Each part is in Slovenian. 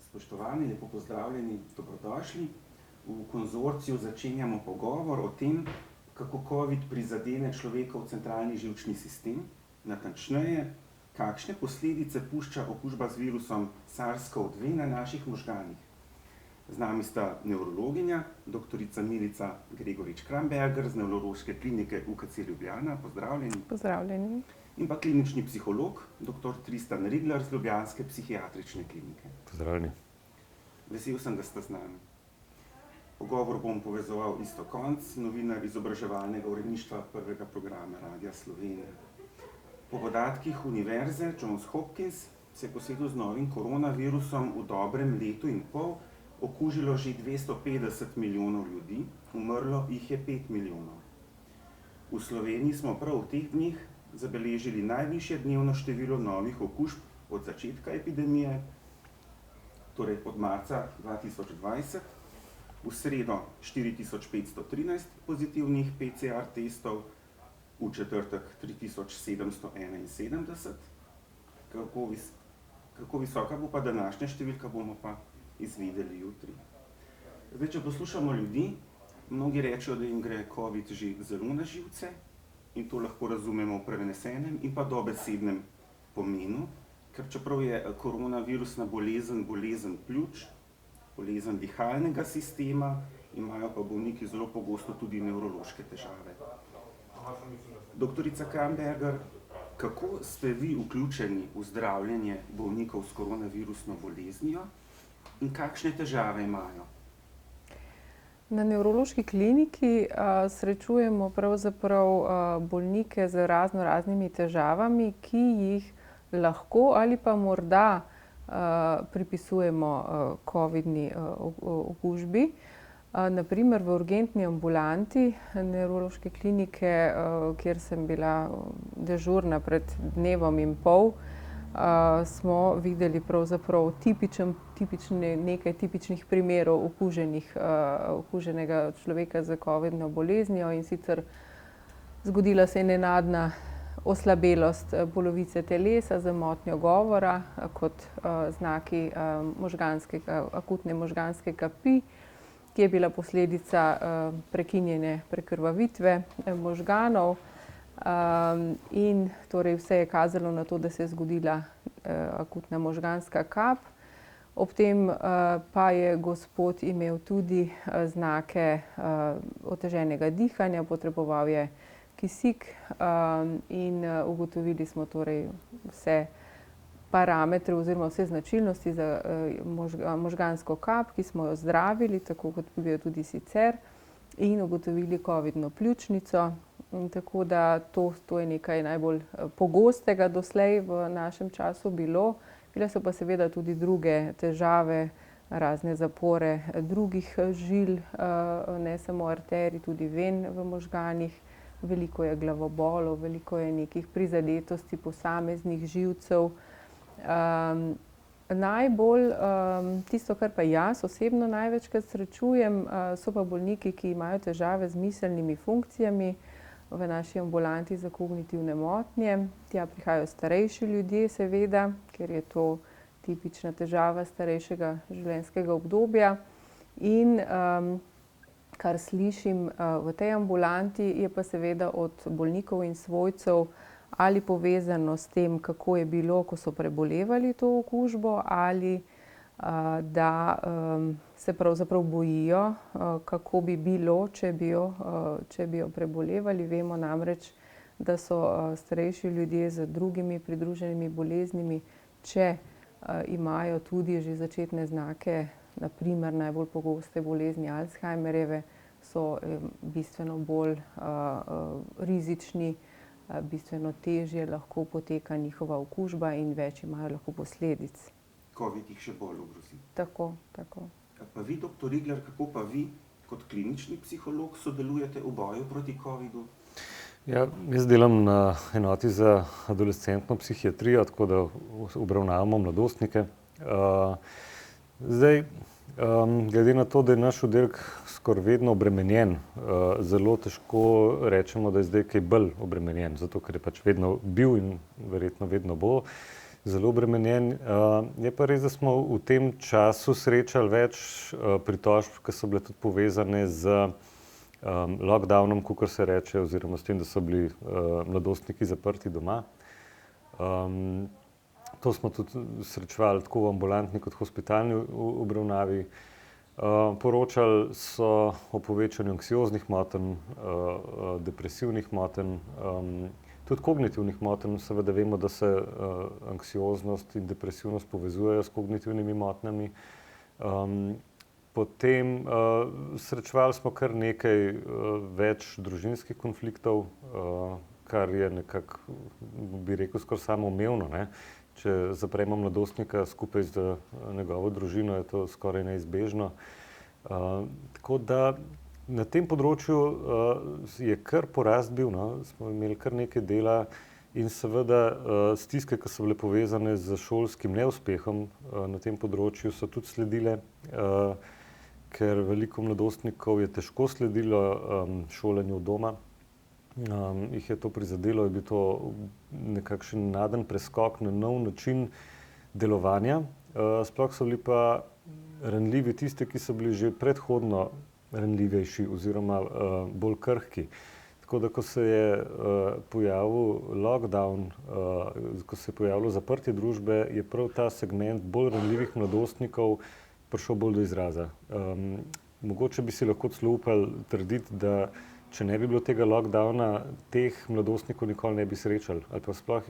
Spoštovani, lepo pozdravljeni, dobrodošli. V konzorciju začenjamo pogovor o tem, kako COVID prizadene človekov centralni živčni sistem, natančneje, kakšne posledice pušča okužba z virusom SARS-CoV-2 na naših možganih. Z nami sta nevrologinja, doktorica Milica Gregorič-Kramberger z Nevrološke klinike UKC Ljubljana, pozdravljeni. Pozdravljeni. In pa klinični psiholog, dr. Tristan Rigler z Ljubljanske psihiatrične klinike. Pozdravljeni. Vesel sem, da ste z nami. Pogovor bom povezoval Iztok Konc, novinar izobraževalnega uredništva prvega programa Radia Slovenija. Po podatkih Univerze Johns Hopkins se je po svetu z novim koronavirusom v dobrem letu in pol okužilo že 250 milijonov ljudi, umrlo jih je 5 milijonov. V Sloveniji smo prav v teh dneh zabeležili najvišje dnevno število novih okužb od začetka epidemije, torej od marca 2020, v sredo 4513 pozitivnih PCR testov, v četrtek 3771. Kako visoka bo pa današnja številka, bomo pa izvedeli jutri. Zdaj, če poslušamo ljudi, mnogi rečejo, da jim gre COVID že zelo na živce, in to lahko razumemo v prenesenem in pa dobesednem pomenu, ker čeprav je koronavirusna bolezen pljuč, bolezen dihalnega sistema, imajo pa bolniki zelo pogosto tudi nevrološke težave. Doktorica Kramberger, kako ste vi vključeni v zdravljenje bolnikov s koronavirusno boleznijo in kakšne težave imajo? Na nevrološki kliniki srečujemo pravzaprav bolnike z raznimi težavami, ki jih lahko ali pa morda pripisujemo covidni okužbi. Na primer v urgentni ambulanti nevrološke klinike, kjer sem bila dežurna pred dnevom in pol, smo videli pravzaprav nekaj tipičnih primerov okuženega človeka z covidno boleznijo, in sicer zgodila se je nenadna oslabelost polovice telesa z motnjo govora kot znaki akutne možganske kapi, ki je bila posledica prekinjene prekrvavitve možganov. In torej vse je kazalo na to, da se je zgodila akutna možganska kap. Ob tem pa je gospod imel tudi znake oteženega dihanja, potreboval je kisik in ugotovili smo torej vse parametre oziroma vse značilnosti za možgansko kap, ki smo jo zdravili, tako kot bi jo tudi sicer, in ugotovili covidno pljučnico. Tako da to je nekaj najbolj pogostega doslej v našem času bilo. Bile so pa seveda tudi druge težave, razne zapore drugih žil, ne samo arterij, tudi ven v možganih. Veliko je glavobolov, veliko je nekih prizadetosti posameznih živcev. Tisto, kar pa jaz osebno največkrat srečujem, so pa bolniki, ki imajo težave z miselnimi funkcijami. V naši ambulanti za kognitivne motnje. Tja prihajajo starejši ljudje, seveda, ker je to tipična težava starejšega življenjskega obdobja. In kar slišim v tej ambulanti, je pa seveda od bolnikov in svojcev ali povezano s tem, kako je bilo, ko so prebolevali to okužbo, ali da se pravzaprav bojijo, kako bi bilo, če bi jo prebolevali. Vemo namreč, da so starejši ljudje z drugimi pridruženimi boleznimi, če imajo tudi že začetne znake, na primer najbolj pogoste bolezni Alzheimerjeve, so bistveno bolj rizični, bistveno težje lahko poteka njihova okužba in več imajo lahko posledic. COVID jih še bolj ogrozi. Tako. Pa vi, doktor Rigler, kako pa vi kot klinični psiholog sodelujete v boju proti covidu? Ja, jaz delam na enoti za adolescentno psihiatrijo, tako da obravnavamo mladostnike. Glede na to, da je naš oddelek skoraj vedno obremenjen, zelo težko rečemo, da je zdaj kaj bolj obremenjen, zato ker je pač vedno bil in verjetno vedno bo. zelo obremenjen. Je pa res, da smo v tem času srečali več pritožb, ki so bile tudi povezane z lockdownom, kakor se reče, oziroma s tem, da so bili mladostniki zaprti doma. To smo tudi srečevali tako v ambulantni kot hospitalni obravnavi. Poročali so o povečanju anksioznih motenj, depresivnih motenj, tudi kognitivnih motenj. Seveda vemo, da se anksioznost in depresivnost povezujejo s kognitivnimi motnjami. Potem srečevali smo kar nekaj več družinskih konfliktov, kar je nekako, bi rekel, skoraj samoumevno, ne. Če zapremo mladostnika skupaj z njegovo družino, je to skoraj neizbežno. Tako da na tem področju je kar porast bil, no. Smo imeli kar nekaj dela in seveda stiske, ki so bile povezane z šolskim neuspehom na tem področju, so tudi sledile, ker veliko mladostnikov je težko sledilo šolanju od doma. Jih je to prizadelo, je bil to nekakšen naden preskok na nov način delovanja. Sploh so bili pa ranljivi tisti, ki so bili že predhodno ranljivejši oziroma bolj krhki. Tako da, ko se je pojavil lockdown, ko se je pojavilo zaprtje družbe, je prav ta segment bolj ranljivih mladostnikov prišel bolj do izraza. Mogoče bi si lahko celo upali trditi, da če ne bi bilo tega lockdowna, teh mladostnikov nikoli ne bi srečali. Ali pa sploh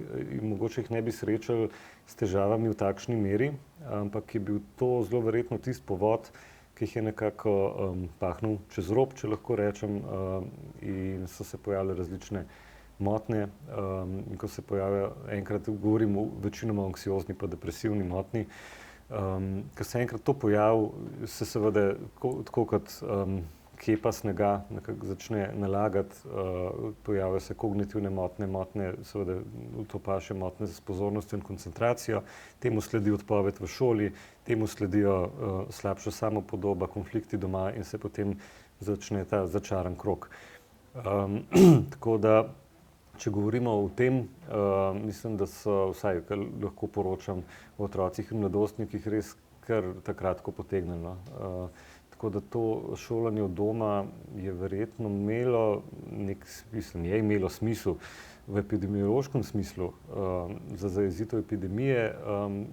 mogoče jih ne bi srečali s težavami v takšni meri, ampak je bil to zelo verjetno tisti povod, ki jih je nekako pahnil čez rob, če lahko rečem, in so se pojavile različne motnje. In ko se pojavijo, enkrat govorimo večinoma o anksiozni pa depresivni motnji, ko se enkrat to pojavi, se seveda tako kot kepa snega nekako začne nalagati, pojavijo se kognitivne motnje, seveda to paše motnje s pozornostjo in koncentracijo, temu sledi odpoved v šoli, temu sledijo slabša samopodoba, konflikti doma in se potem začne ta začaran krog. Tako da, če govorimo o tem, mislim, da so, vsaj kar lahko poročam o otrocih in mladostnikih, res kar ta-kratko potegnilo. Tako da to šolanje od doma je verjetno imelo je imelo smisel v epidemiološkem smislu za zajezitev epidemije,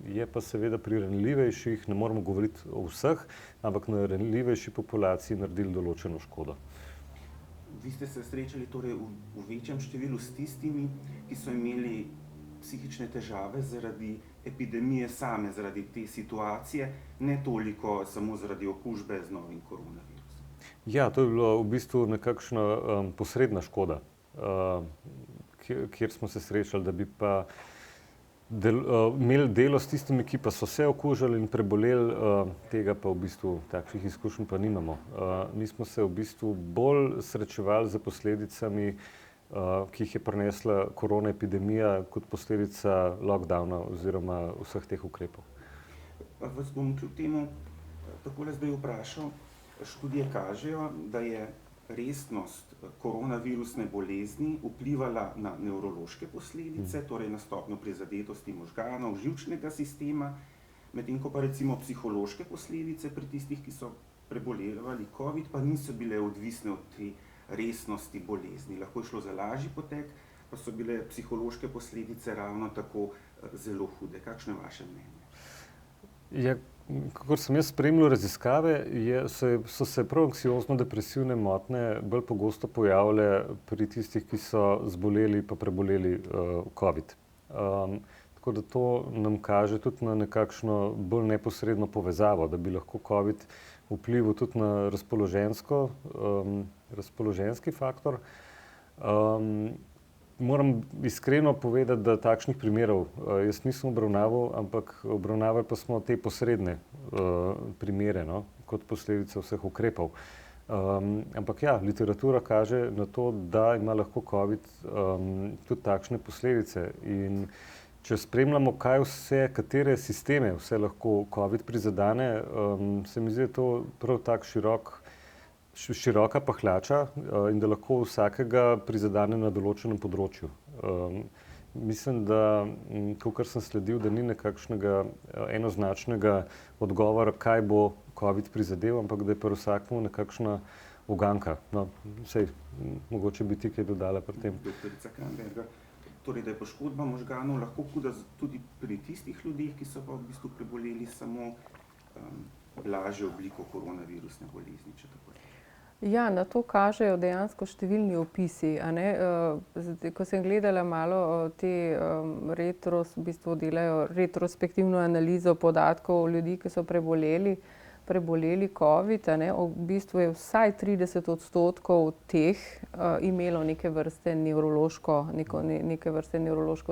je pa seveda pri ranljivejših, ne moremo govoriti o vseh, ampak na ranljivejši populaciji naredili določeno škodo. Vi ste se srečali torej v večjem številu s tistimi, ki so imeli psihične težave zaradi epidemije same, zaradi te situacije, ne toliko samo zaradi okužbe z novim koronavirusom. Ja, to je bila v bistvu nekakšna posredna škoda, kjer smo se srečali, da bi pa imeli delo s tistimi, ki pa so se okužili in preboleli, tega pa v bistvu takšnih izkušenj pa nimamo. Mi smo se v bistvu bolj srečevali z posledicami, ki jih je prinesla korona epidemija kot posledica lockdowna oziroma vseh teh ukrepov. Vas bom kljub temu takole zdaj vprašal. Študije kažejo, da je resnost koronavirusne bolezni vplivala na nevrološke posledice, torej na stopnjo prizadetosti možganov, živčnega sistema, medtem ko pa recimo psihološke posledice pri tistih, ki so prebolevali COVID, pa niso bile odvisne od te resnosti bolezni. Lahko je šlo za lažji potek, pa so bile psihološke posledice ravno tako zelo hude. Kakšno je vaše mnenje? Ja, kakor sem jaz spremljal raziskave, so se prav anksiozno-depresivne motnje bolj pogosto pojavile pri tistih, ki so zboleli pa preboleli COVID. Tako da to nam kaže tudi na nekakšno bolj neposredno povezavo, da bi lahko COVID vplival tudi na razpoloženjski faktor. Moram iskreno povedati, da takšnih primerov jaz nisem obravnaval, ampak obravnavali pa smo te posredne primere, no, kot posledice vseh ukrepov. Ampak ja, literatura kaže na to, da ima lahko COVID tudi takšne posledice. In če spremljamo, katere sisteme vse lahko COVID prizadene, se mi zdi, da je to prav tak široka pahljača in da lahko vsakega prizadene na določenem področju. mislim, da, kakor sem sledil, da ni nekakšnega enoznačnega odgovora, kaj bo COVID prizadel, ampak da je pri vsakmu nekakšna uganka. No, sej, mogoče bi ti kaj dodala pri tem. Doktorica Kramberger, torej, da je poškodba možganov lahko huda tudi pri tistih ljudeh, ki so pa v bistvu preboleli samo blažjo obliko koronavirusne bolezni, če tako rečem. Ja, na to kažejo dejansko številni opisi, a ne. Ko sem gledala malo te v bistvu delajo retrospektivno analizo podatkov ljudi, ki so preboleli COVID, a ne, v bistvu je vsaj 30% teh imelo neke vrste nevrološko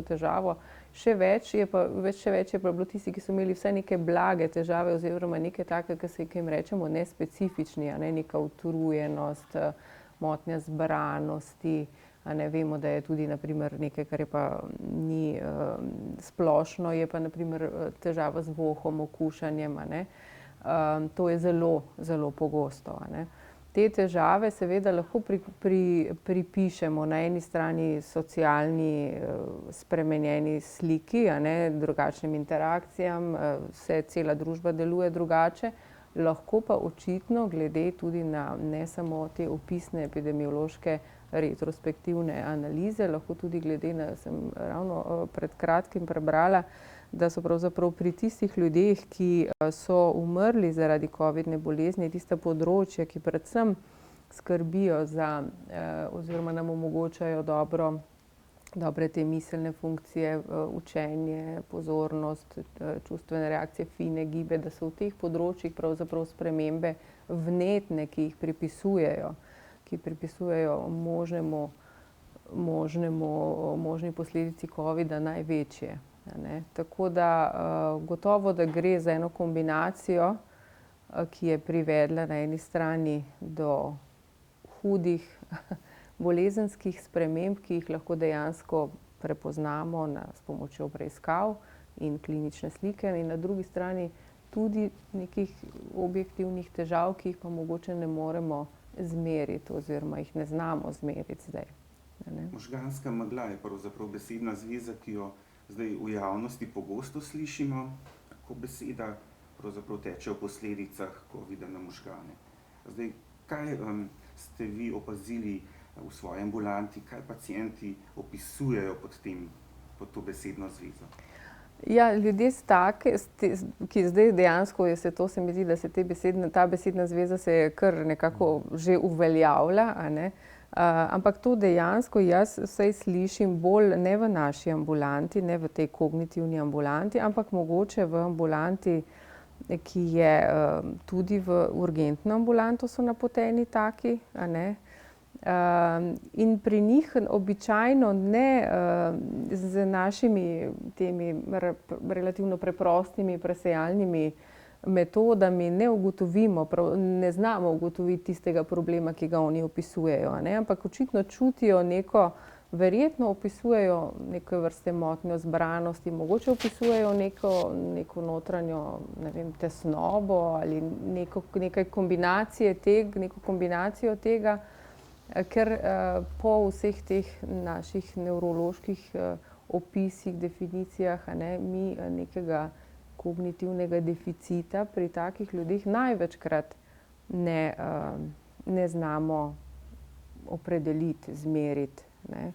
težavo. Še več je pa bilo tisti, ki so imeli vsaj neke blage težave oziroma neke take, ki jim rečemo nespecifični, a ne, neka utrujenost, motnja zbranosti, a ne, vemo, da je tudi na primer nekaj, kar je pa ni splošno, je pa na primer težava z vohom, okušanjem, a ne. To je zelo, zelo pogosto, a ne. Te težave seveda lahko pripišemo na eni strani socialni spremenjeni sliki, a ne, drugačnim interakcijam, cela družba deluje drugače, lahko pa očitno glede tudi na ne samo te opisne epidemiološke retrospektivne analize, lahko tudi glede na, sem ravno pred kratkim prebrala, da so pravzaprav pri tistih ljudeh, ki so umrli zaradi covidne bolezni, tista področja, ki predvsem skrbijo za oziroma nam omogočajo dobre te miselne funkcije, učenje, pozornost, čustvene reakcije, fine gibe, da so v teh področjih pravzaprav spremembe vnetne, ki pripisujejo možni posledici covida največje. Ne. Tako da gotovo, da gre za eno kombinacijo, ki je privedla na eni strani do hudih bolezenskih sprememb, ki jih lahko dejansko prepoznamo s pomočjo preiskav in klinične slike, in na drugi strani tudi nekih objektivnih težav, ki jih pa mogoče ne moremo zmeriti oziroma jih ne znamo zmeriti zdaj. Ne. Možganska megla je pravzaprav besedna zveza, ki jo zdaj v javnosti pogosto slišimo, ko beseda pravzaprav teče v posledicah covida na možgane. Zdaj, kaj ste vi opazili v svoji ambulanti, kaj pacienti opisujejo pod to besedno zvezo? Ja, ljudje ki zdaj dejansko se mi zdi, da se ta besedna zveza se je kar nekako že uveljavlja, a ne. Ampak to dejansko jaz vsaj slišim bolj ne v naši ambulanti, ne v tej kognitivni ambulanti, ampak mogoče v ambulanti, ki je tudi v urgentno ambulanto so napoteni taki, a ne. In pri njih običajno ne z našimi temi relativno preprostimi presejalnimi metodami ne ugotovimo, ne znamo ugotoviti tistega problema, ki ga oni opisujejo, ne, ampak očitno čutijo verjetno opisujejo neke vrste motnjo zbranosti, mogoče opisujejo neko notranjo, ne vem, tesnobo ali neko kombinacijo tega, ker po vseh teh naših nevroloških opisih, definicijah, a ne, mi nekega kognitivnega deficita pri takih ljudeh največkrat ne znamo opredeliti, zmeriti, ne.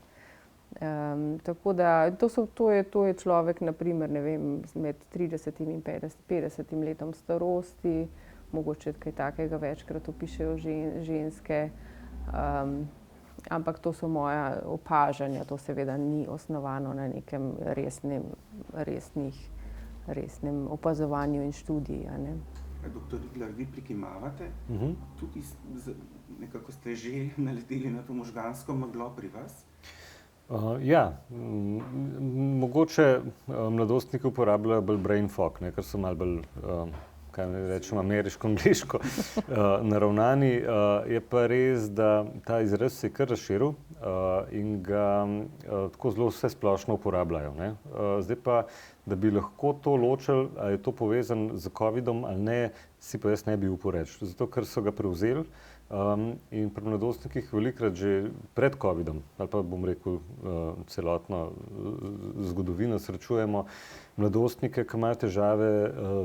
Tako da to je človek, na primer, ne vem, med 30 in 50 letom starosti, mogoče kaj takega večkrat opišejo ženske, ampak to so moja opažanja, to seveda ni osnovano na nekem resnem opazovanju in študiji, a ne. Doktor Rigler, vi prikimavate, tudi nekako ste že naleteli na to možgansko meglo pri vas? Ja, mogoče mladostniki uporabljajo bolj brain fog, ker so malo bolj, kaj rečemo, ameriško-angleško naravnani. Je pa res, da ta izraz se je kar razširil in ga tako zelo vsesplošno uporabljajo, ne. Zdaj pa, da bi lahko to ločili, ali je to povezano z covidom ali ne, si pa jaz ne bi upal reči. Zato, ker so ga prevzeli In pri mladostnikih velikokrat že pred COVID-om, ali pa bom rekel celotno zgodovino, srečujemo mladostnike, ki imajo težave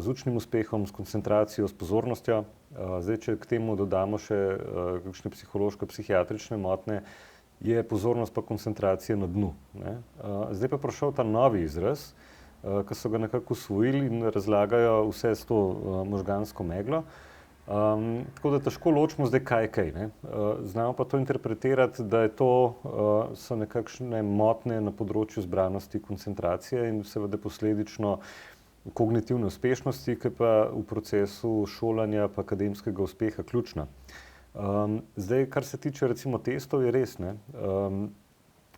z učnim uspehom, s koncentracijo, s pozornostjo. Zdaj, če k temu dodamo še kakšne psihološke, psihiatrične motnje, je pozornost pa koncentracija na dnu, ne. Zdaj pa prišel ta novi izraz, ki so ga nekako usvojili in razlagajo vse s to možgansko meglo. Tako da težko ločimo zdaj kaj je kaj, ne. Znamo pa to interpretirati, da je to, so nekakšne motnje na področju zbranosti, koncentracije in seveda posledično kognitivne uspešnosti, ki pa v procesu šolanja pa akademskega uspeha ključna. Zdaj, kar se tiče recimo testov, je res, ne.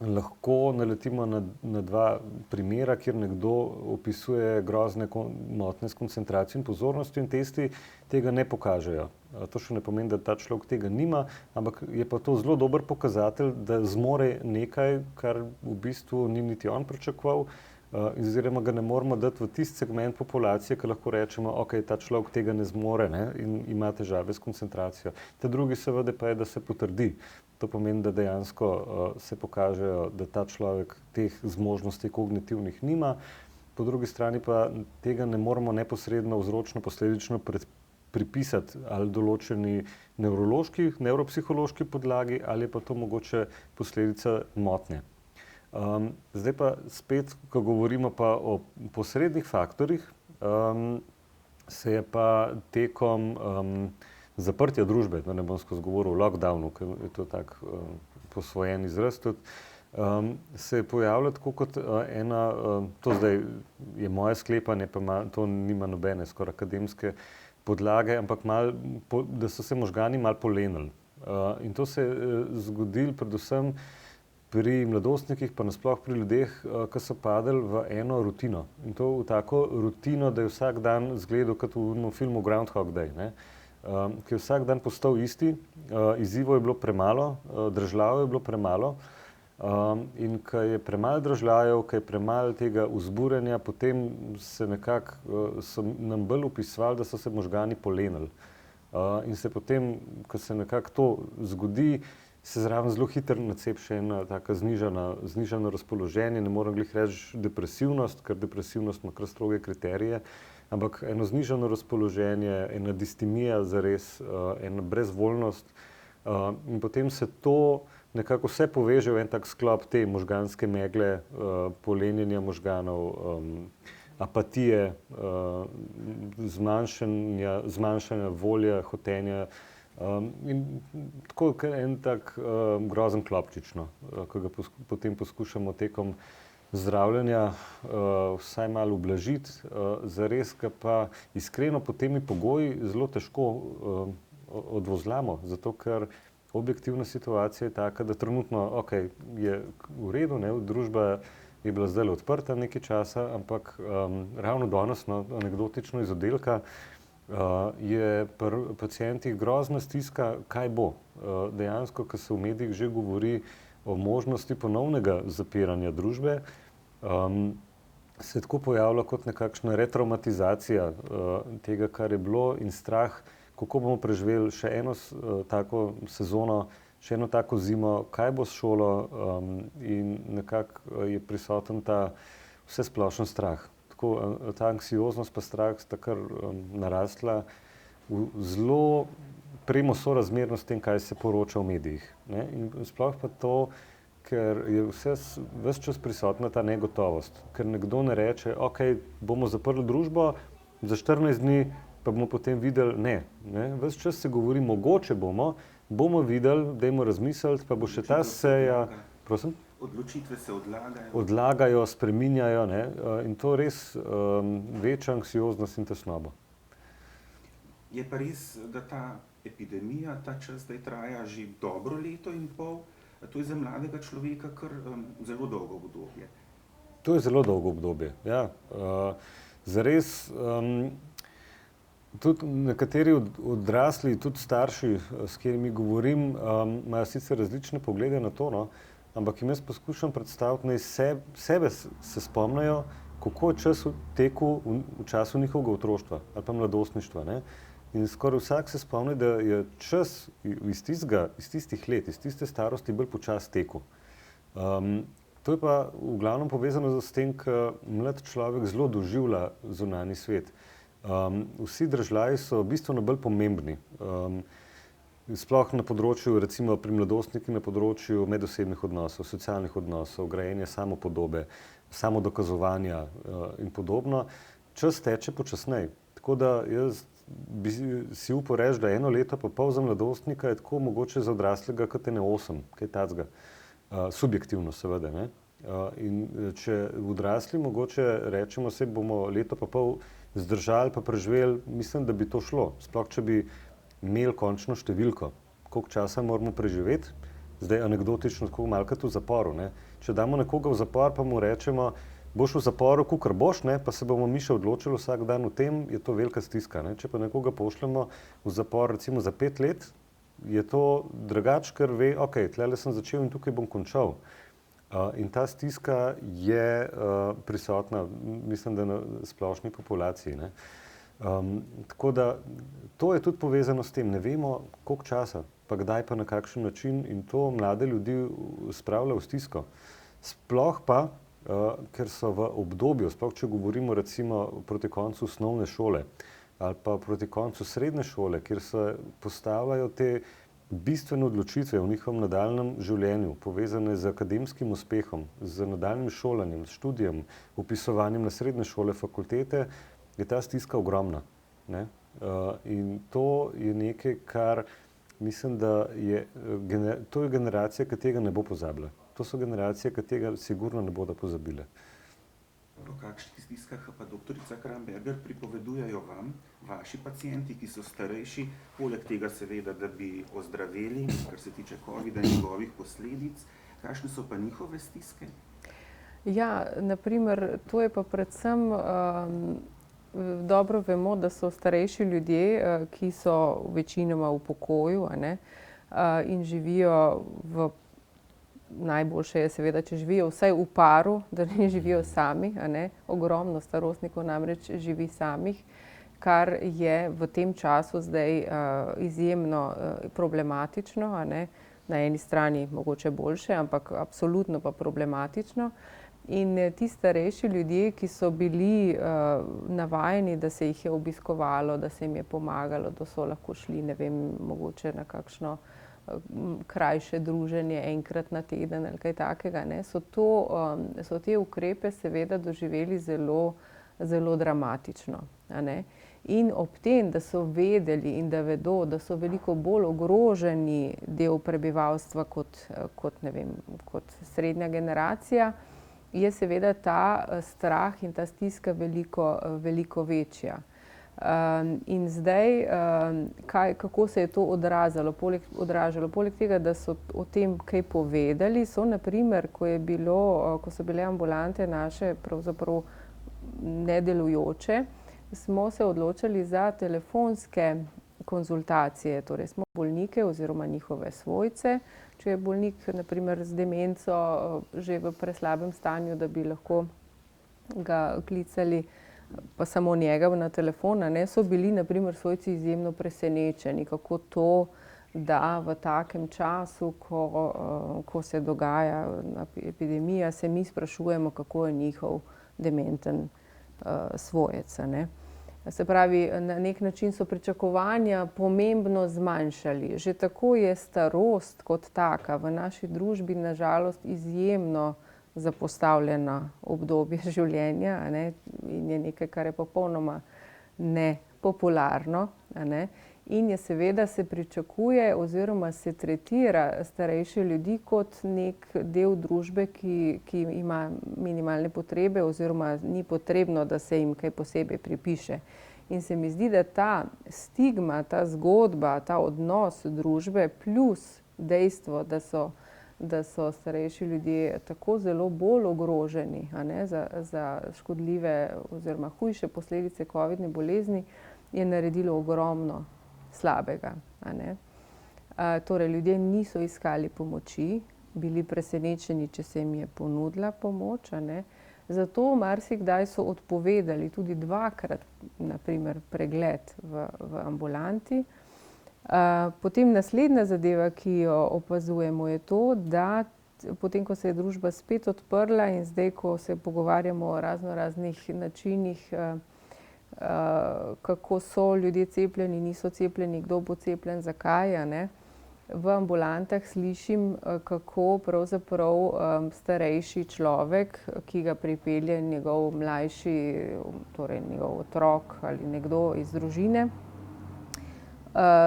Lahko naletimo na dva primera, kjer nekdo opisuje grozne motnje s koncentracijo in pozornostjo in testi tega ne pokažejo. To še ne pomeni, da ta človek tega nima, ampak je pa to zelo dober pokazatelj, da zmore nekaj, kar v bistvu ni niti on pričakoval, oziroma ga ne moremo dati v tisti segment populacije, ki lahko rečemo, ok, ta človek tega ne zmore, ne, in ima težave s koncentracijo. Ta drugi seveda pa je, da se potrdi. To pomeni, da dejansko se pokažejo, da ta človek teh zmožnosti kognitivnih nima, po drugi strani pa tega ne moremo neposredno vzročno posledično pripisati ali določeni nevrološki, nevropsihološki podlagi ali pa to mogoče posledica motnje. Zdaj pa spet, ko govorimo pa o posrednih faktorjih, se je pa tekom zaprtja družbe, da ne bom skozi govoril o lockdownu, ker je to tak posvojen izraz tudi, se je pojavila tako kot ena, to zdaj je moje sklepanje, pa to nima nobene skoraj akademske podlage, ampak da so se možgani malo polenili. In to se je zgodilo predvsem pri mladostnikih, pa nasploh pri ljudeh, ki so padli v eno rutino. In to v tako rutino, da je vsak dan izgledal kot v filmu Groundhog Day, ne. Ki je vsak dan postal isti, izzivov je bilo premalo, dražljajev je bilo premalo, in ko je premalo dražljajev, ko je premalo tega vzburjenja, potem se nekako so nam bolj opisovali, da so se možgani polenili. In se potem, ko se nekako to zgodi, se zraven zelo hitro nacep še ena taka znižano razpoloženje, ne morem glih reči depresivnost, ker depresivnost ima kar stroge kriterije, ampak eno znižano razpoloženje, ena distimija zares, ena brezvoljnost, in potem se to nekako vse poveže v en tak sklop te možganske megle, polenjenja možganov, apatije, zmanjšanja volje, hotenja, in tako en tak grozen klopčič, no, ki ga potem poskušamo tekom zdravljenja vsaj malo ublažiti, zares ga pa iskreno pod temi pogoji zelo težko odvozlamo, zato ker objektivna situacija je taka, da trenutno, ok, je v redu, ne, družba je bila zdaj odprta nekaj časa, ampak ravno danes, no, anekdotično iz oddelka, je pri pacientih grozna stiska, kaj bo. Dejansko, ko se v medijih že govori o možnosti ponovnega zapiranja družbe, se tako pojavlja kot nekakšna retraumatizacija tega, kar je bilo, in strah, kako bomo preživeli še eno tako sezono, še eno tako zimo, kaj bo s šolo, in nekako je prisoten ta vsesplošen strah. Ta anksioznost pa strah sta kar narasla v zelo premo sorazmerno s tem, kaj se poroča v medijih, ne. In sploh pa to, ker je ves čas prisotna ta negotovost, ker nekdo ne reče, ok, bomo zaprli družbo, za 14 dni pa bomo potem videli, ne. Ves čas se govori, mogoče bomo videli, dajmo razmisliti, pa bo še ta seja, prosim? Odločitve se odlagajo. Odlagajo, spreminjajo, ne, in to res veča anksioznost in tesnobo. Je pa res, da ta epidemija, ta čas zdaj traja že dobro leto in pol, to je za mladega človeka kar zelo dolgo obdobje. To je zelo dolgo obdobje, ja. Zares, tudi nekateri odrasli, tudi starši, s katerimi govorim, imajo sicer različne poglede na to, no, ampak jim jaz poskušam predstaviti, naj sebe se spomnijo, kako je čas tekel v času njihovega otroštva ali pa mladostništva, ne. In skoraj vsak se spomni, da je čas iz tistih let, iz tiste starosti bolj počasi tekel. To je pa v glavnem povezano s tem, ker mlad človek zelo doživlja zunanji svet. Vsi držljaji so bistveno bolj pomembni. Sploh na področju, recimo pri mladostnikih, na področju medosebnih odnosov, socialnih odnosov, grajenja samopodobe, samodokazovanja in podobno, čas teče počasneje. Tako da jaz bi si upal reči, da 1 leto pa pol za mladostnika je tako mogoče za odraslega kot ene 8, kaj tacga. Subjektivno seveda, ne. In če odrasli mogoče rečemo, se bomo leto pa pol zdržali pa preživeli, mislim, da bi to šlo. Sploh, če bi imeli končno številko, koliko časa moramo preživeti, zdaj anekdotično tako malokrat v zaporu, ne. Če damo nekoga v zapor, pa mu rečemo, boš v zaporu, kakor boš, ne, pa se bomo mi še odločili vsak dan o tem, je to velika stiska, ne. Če pa nekoga pošljemo v zapor recimo za 5 let, je to drugače, ker ve, okej, tlele sem začel in tukaj bom končal. In ta stiska je prisotna, mislim, da na splošni populaciji, ne. Tako da to je tudi povezano s tem, ne vemo, koliko časa, pa kdaj pa na kakšen način in to mlade ljudi spravlja v stisko. Sploh pa, ker so v obdobju, sploh če govorimo recimo proti koncu osnovne šole ali pa proti koncu srednje šole, kjer se postavljajo te bistvene odločitve v njihovem nadaljnjem življenju, povezane z akademskim uspehom, z nadaljnjim šolanjem, s študijem, vpisovanjem na srednje šole, fakultete, je ta stiska ogromna, ne. In to je nekaj, kar mislim, da je, to je generacija, ki tega ne bo pozabila. To so generacije, ki tega sigurno ne bodo pozabile. O kakšnih stiskah pa doktorica Kramberger pripovedujejo vam, vaši pacienti, ki so starejši, poleg tega seveda, da bi ozdraveli, kar se tiče covida in njegovih posledic, kakšne so pa njihove stiske? Ja, na primer, to je pa predvsem, dobro vemo, da so starejši ljudje, ki so večinoma v pokoju, a ne, in živijo najboljše je seveda, če živijo vsaj v paru, da ne živijo sami, a ne. Ogromno starostnikov namreč živi samih, kar je v tem času zdaj izjemno problematično, a ne. Na eni strani mogoče boljše, ampak absolutno pa problematično. In ti starejši ljudje, ki so bili navajeni, da se jih je obiskovalo, da se jim je pomagalo, da so lahko šli, ne vem, mogoče na kakšno krajše druženje enkrat na teden ali kaj takega, ne, so te ukrepe seveda doživeli zelo, zelo dramatično, a ne. In ob tem, da so vedeli in da vedo, da so veliko bolj ogroženi del prebivalstva kot ne vem, kot srednja generacija, je seveda ta strah in ta stiska veliko večja. In zdaj, kako se je to odražalo? Poleg tega, da so o tem kaj povedali, so na primer, ko so bile ambulante naše pravzaprav nedelujoče, smo se odločali za telefonske konzultacije, torej smo bolnike oziroma njihove svojce, če je bolnik na primer z demenco že v preslabem stanju, da bi lahko ga klicali, pa samo njega na telefon, a ne, so bili na primer svojci izjemno presenečeni, kako to, da v takem času, ko se dogaja epidemija, se mi sprašujemo, kako je njihov dementen svojec, a ne. Se pravi, na nek način so pričakovanja pomembno zmanjšali. Že tako je starost kot taka v naši družbi na žalost izjemno zapostavljena obdobje življenja, a ne, in je nekaj, kar je popolnoma nepopularno, a ne. In je seveda se pričakuje oziroma se tretira starejše ljudi kot nek del družbe, ki ima minimalne potrebe oziroma ni potrebno, da se jim kaj posebej pripiše. In se mi zdi, da ta stigma, ta zgodba, ta odnos družbe plus dejstvo, da so starejši ljudje tako zelo bolj ogroženi, a ne, za škodljive oziroma hujše posledice covidne bolezni, je naredilo ogromno slabega, a ne. Torej, ljudje niso iskali pomoči, bili presenečeni, če se jim je ponudila pomoč, a ne. Zato marsikdaj so odpovedali tudi 2-krat, naprimer, pregled v ambulanti. Potem naslednja zadeva, ki jo opazujemo, je to, da potem, ko se je družba spet odprla in zdaj, ko se pogovarjamo o raznih načinih, kako so ljudje cepljeni, niso cepljeni, kdo bo cepljen, zakaj, a ne. V ambulantah slišim, kako pravzaprav starejši človek, ki ga pripelje njegov mlajši, torej njegov otrok ali nekdo iz družine,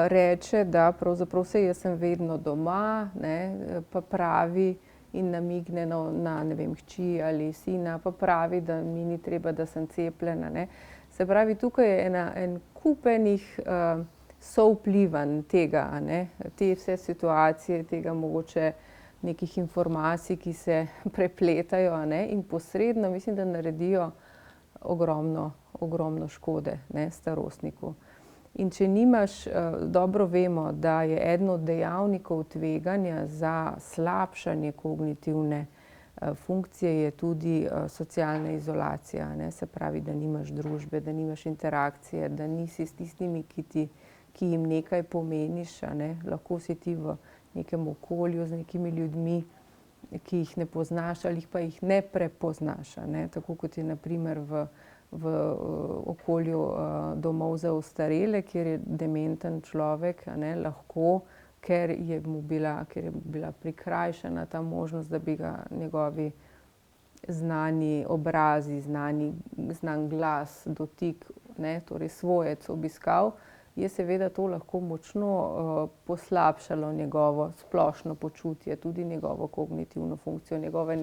reče, da pravzaprav saj jaz sem vedno doma, ne, pa pravi in namigne na ne vem, hči ali sina, pa pravi, da mi ni treba, da sem cepljena, ne. Se pravi, tukaj je en kup enih sovplivanj tega, a ne, te vse situacije, tega mogoče nekih informacij, ki se prepletajo, a ne, in posredno mislim, da naredijo ogromno škode, ne, starostniku. In če nimaš, dobro vemo, da je eden od dejavnikov tveganja za slabšanje kognitivne funkcije je tudi socialna izolacija, ne, se pravi, da nimaš družbe, da nimaš interakcije, da nisi s tistimi, ki jim nekaj pomeniš, a ne, lahko si ti v nekem okolju z nekimi ljudmi, ki jih ne poznaš ali pa jih ne prepoznaš, a ne, tako kot je na primer v okolju domov za ostarele, kjer je dementen človek, a ne, lahko, ker je bila prikrajšana ta možnost, da bi ga njegovi znani obrazi, znan glas, dotik, ne, torej svojec obiskal, je seveda to lahko močno poslabšalo njegovo splošno počutje, tudi njegovo kognitivno funkcijo, njegove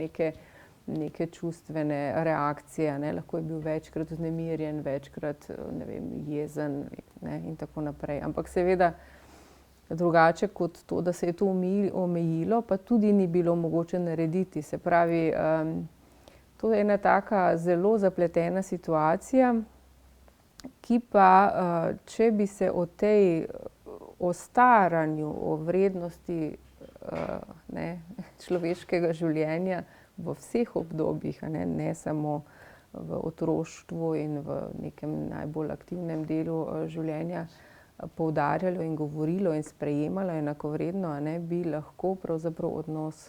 neke čustvene reakcije, ne, lahko je bil večkrat vznemirjen, večkrat, ne vem, jezen, ne, in tako naprej. Ampak seveda drugače kot to, da se je to omejilo, pa tudi ni bilo mogoče narediti. Se pravi, to je ena taka zelo zapletena situacija, ki pa, če bi se o staranju, o vrednosti človeškega življenja v vseh obdobjih, ne samo v otroštvu in v nekem najbolj aktivnem delu življenja, poudarjalo in govorilo in sprejemalo enakovredno, bi lahko pravzaprav odnos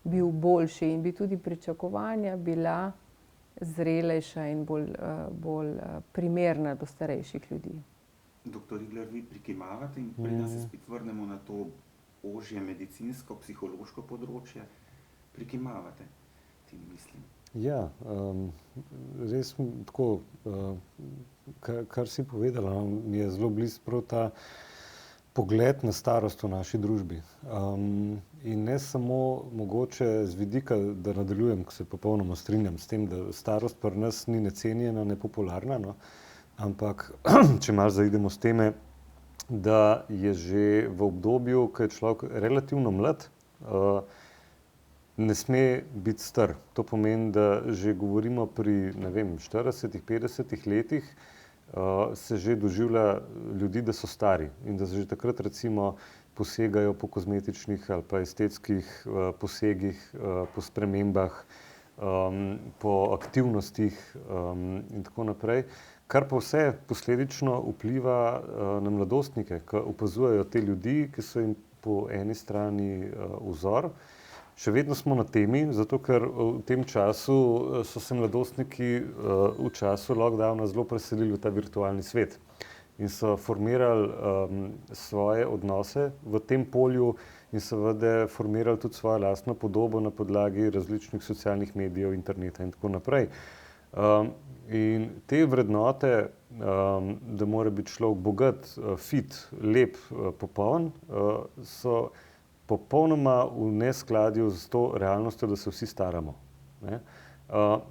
bil boljši in bi tudi pričakovanja bila zrelejša in bolj primerna do starejših ljudi. Doktor Igler, vi prikimavate in preden se spet vrnemo na to ožje medicinsko, psihološko področje, prikimavate tem mislim. Ja, res tako, kar si povedala, mi je zelo blizu prav ta pogled na starost v naši družbi. In ne samo mogoče z vidika, da nadaljujem, ko se popolnoma strinjam s tem, da starost pri nas ni necenjena, nepopularna, no, ampak če malo zaidemo s teme, da je že v obdobju, ko je človek relativno mlad, ne sme biti star. To pomeni, da že govorimo pri, ne vem, 40-50 letih, se že doživlja ljudi, da so stari in da že takrat recimo posegajo po kozmetičnih ali pa estetskih posegih, po spremembah, po aktivnostih in tako naprej. Kar pa vse posledično vpliva na mladostnike, ki opazujejo te ljudi, ki so jim po eni strani vzor. Še vedno smo na temi, zato ker v tem času so se mladostniki v času lockdowna zelo preselili v ta virtualni svet in so formirali svoje odnose v tem polju in seveda formirali tudi svojo lastno podobo na podlagi različnih socialnih medijev, interneta in tako naprej. In te vrednote, da mora biti človek bogat, fit, lep, popoln, so popolnoma v neskladju z to realnostjo, da se vsi staramo, ne.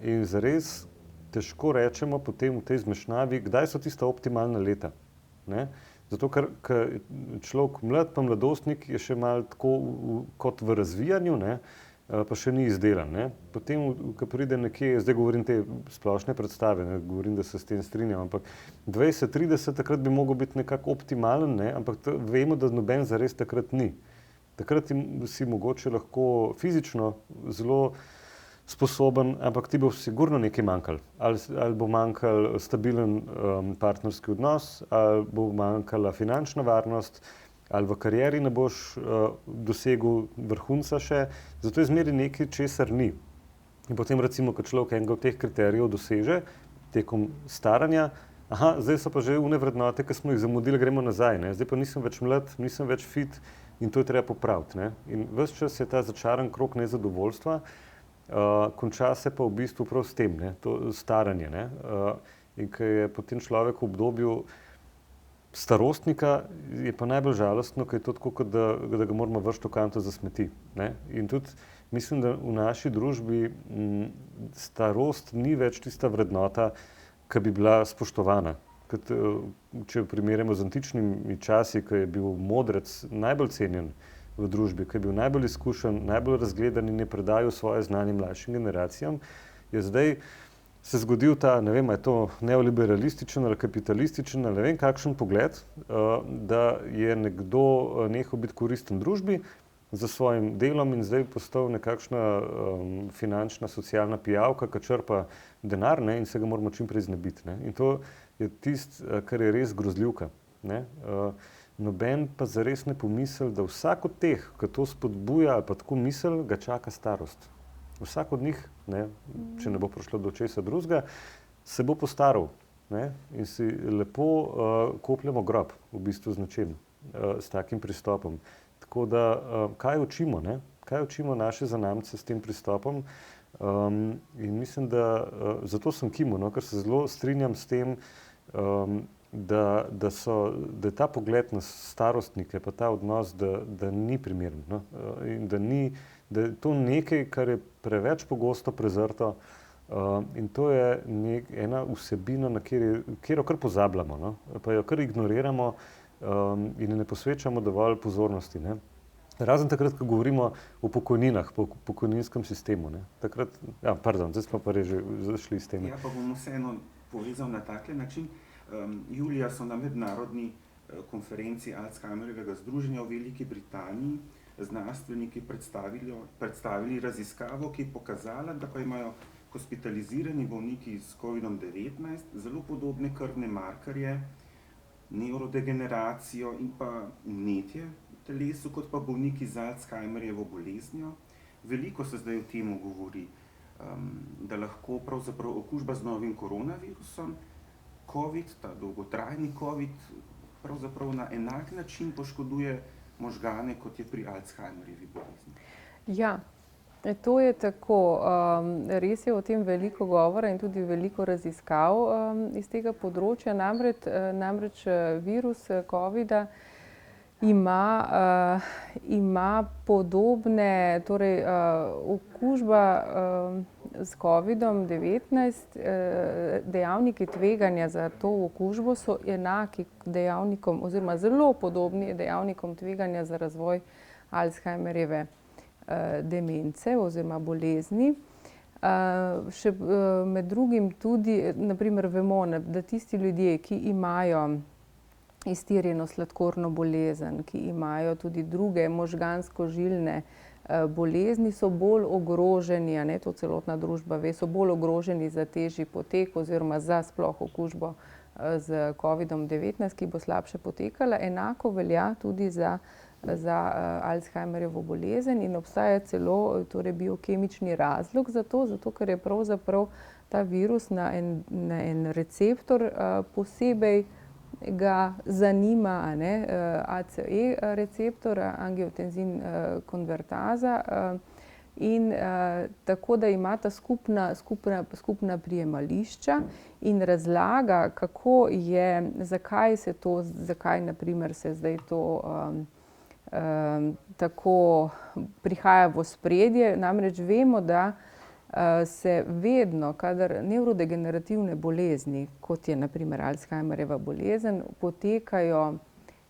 In zares težko rečemo potem v tej zmešnjavi, kdaj so tista optimalna leta, ne. Zato, ker človek mlad pa mladostnik je še malo tako kot v razvijanju, ne, pa še ni izdelan, ne. Potem, ko pride nekje, zdaj govorim te splošne predstave, ne govorim, da se s tem strinjam, ampak 20-30 takrat bi mogel biti nekako optimalen, ne, ampak vemo, da noben zares takrat ni. Takrat si mogoče lahko fizično zelo sposoben, ampak ti bo sigurno nekaj manjkalo. Ali bo manjkal stabilen partnerski odnos, ali bo manjkala finančna varnost, ali v karieri ne boš dosegel vrhunca še. Zato je zmeraj nekaj, česar ni. In potem recimo, ko človek enega od teh kriterijev doseže tekom staranja, zdaj so pa že une vrednote, ki smo jih zamudili, gremo nazaj, ne? Zdaj pa nisem več mlad, nisem več fit in to je treba popraviti, ne? In ves čas je ta začaran krog nezadovoljstva, konča se pa v bistvu prav s tem, ne? To staranje, ne? In ko je potem človek v obdobju starostnika, je pa najbolj žalostno, ker je to tako, kot da ga moramo vršiti v kanto za smeti, ne? In tudi mislim, da v naši družbi starost ni več tista vrednota, ki bi bila spoštovana. Če primerjamo z antičnimi časi, ko je bil modrec najbolj cenjen v družbi, ko je bil najbolj izkušen, najbolj razgledan in je predajal svoje znanje mlajšim generacijam, je zdaj se zgodil ta, ne vem, je to neoliberalističen ali kapitalističen ali ne vem kakšen pogled, da je nekdo nehal biti koristen družbi za svojim delom in zdaj postal nekakšna finančna, socialna pijavka, ki črpa denar, ne, in se ga moramo čim prej znebiti, ne. In to je tisto, kar je res grozljivka, ne. Noben pa zares ne pomisli, da vsak od teh, ki to spodbuja ali pa tako misli, ga čaka starost. Vsak od njih, ne, če ne bo prišlo do česa drugega, se bo postaral, ne, in si lepo kopljemo grob, v bistvu z nečim, s takim pristopom. Tako da, kaj učimo, ne? Kaj učimo naše zanamce s tem pristopom? In mislim, da zato sem kimal, no, ker se zelo strinjam s tem, da je ta pogled na starostnike, pa ta odnos, da ni primeren, no? In da je to nekaj, kar je preveč pogosto prezrto, in to je ena vsebina, na katero kar pozabljamo, no? Pa jo kar ignoriramo, in ne posvečamo dovolj pozornosti, ne. Razen takrat, ko govorimo o pokojninah, pokojninskem sistemu, ne. Takrat, zdaj smo pa res že zašli s tem. Ja, pa bom vseeno povezal na takle način. Julija so na mednarodni konferenci Alzheimerjevega združenja v Veliki Britaniji znanstveniki predstavili raziskavo, ki je pokazala, da pa imajo hospitalizirani bolniki s COVID-19 zelo podobne krvne markerje, nevrodegeneracijo in pa vnetje v telesu, kot pa bolniki z Alzheimerjevo boleznijo. Veliko se zdaj o tem govori, da lahko pravzaprav okužba z novim koronavirusom, COVID, ta dolgotrajni COVID, pravzaprav na enak način poškoduje možgane, kot je pri Alzheimerjevi bolezni. Ja, to je tako. Res je o tem veliko govora in tudi veliko raziskav iz tega področja. Namreč virus COVID-a ima podobne, torej okužba s COVID-19, dejavniki tveganja za to okužbo so enaki dejavnikom oziroma zelo podobni dejavnikom tveganja za razvoj Alzheimerjeve demence oziroma bolezni. Še med drugim tudi, naprimer, vemo, da tisti ljudje, ki imajo iztirjeno sladkorno bolezen, ki imajo tudi druge možgansko-žilne bolezni, so bolj ogroženi, to celotna družba ve, so bolj ogroženi za težji potek oziroma za sploh okužbo z COVID-19, ki bo slabše potekala. Enako velja tudi za Alzheimerjevo bolezen in obstaja celo biokemični razlog za to, zato ker je pravzaprav ta virus na en receptor posebej ga zanima, ACE receptor, angiotenzin konvertaza, in tako da ima ta skupna prijemališča in razlaga, kako je, zakaj naprimer se zdaj to tako prihaja v ospredje. Namreč vemo, da se vedno, kadar nevrodegenerativne bolezni, kot je naprimer Alzheimerjeva bolezen, potekajo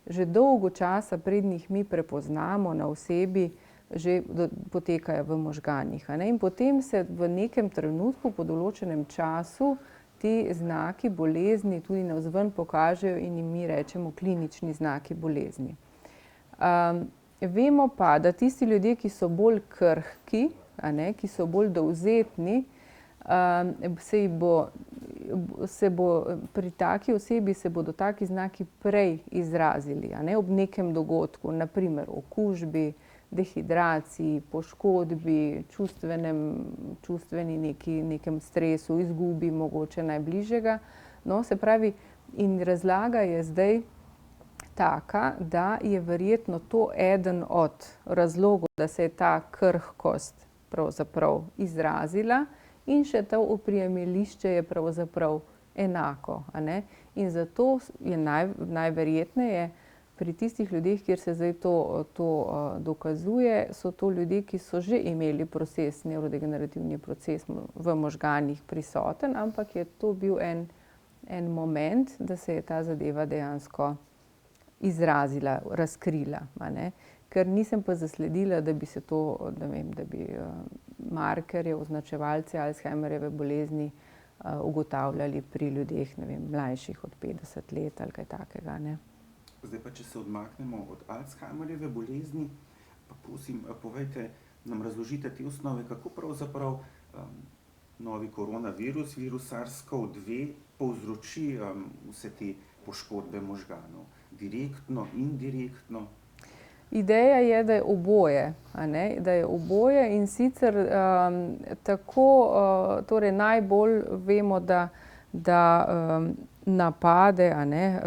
že dolgo časa, predn jih mi prepoznamo na osebi, že potekajo v možganih. In potem se v nekem trenutku, po določenem času, ti znaki bolezni tudi navzven pokažejo in jim mi rečemo klinični znaki bolezni. Vemo pa, da tisti ljudje, ki so bolj krhki, a ne, ki so bolj dovzetni, pri taki osebi se bodo taki znaki prej izrazili, a ne, ob nekem dogodku, na primer okužbi, dehidraciji, poškodbi, nekem stresu, izgubi mogoče najbližjega. No, se pravi, in razlaga je zdaj taka, da je verjetno to eden od razlogov, da se je ta krhkost pravzaprav izrazila in še to oprijemališče je pravzaprav enako, a ne. In zato je najverjetneje pri tistih ljudeh, kjer se zdaj to dokazuje, so to ljudje, ki so že imeli proces, nevrodegenerativni proces v možganih prisoten, ampak je to bil en moment, da se je ta zadeva dejansko izrazila, razkrila, a ne. Ker nisem pa zasledila, da bi se to, da bi markerje, označevalce Alzheimerjeve bolezni ugotavljali pri ljudeh, mlajših od 50 let ali kaj takega, ne. Zdaj pa, če se odmaknemo od Alzheimerjeve bolezni, pa prosim, povejte, nam razložite te osnove, kako pravzaprav novi koronavirus, virus SARS-CoV-2 povzroči vse te poškodbe možganov, direktno, indirektno? Ideja je, da je oboje, a ne, da je oboje in sicer tako, torej najbolj vemo, da napade, a ne,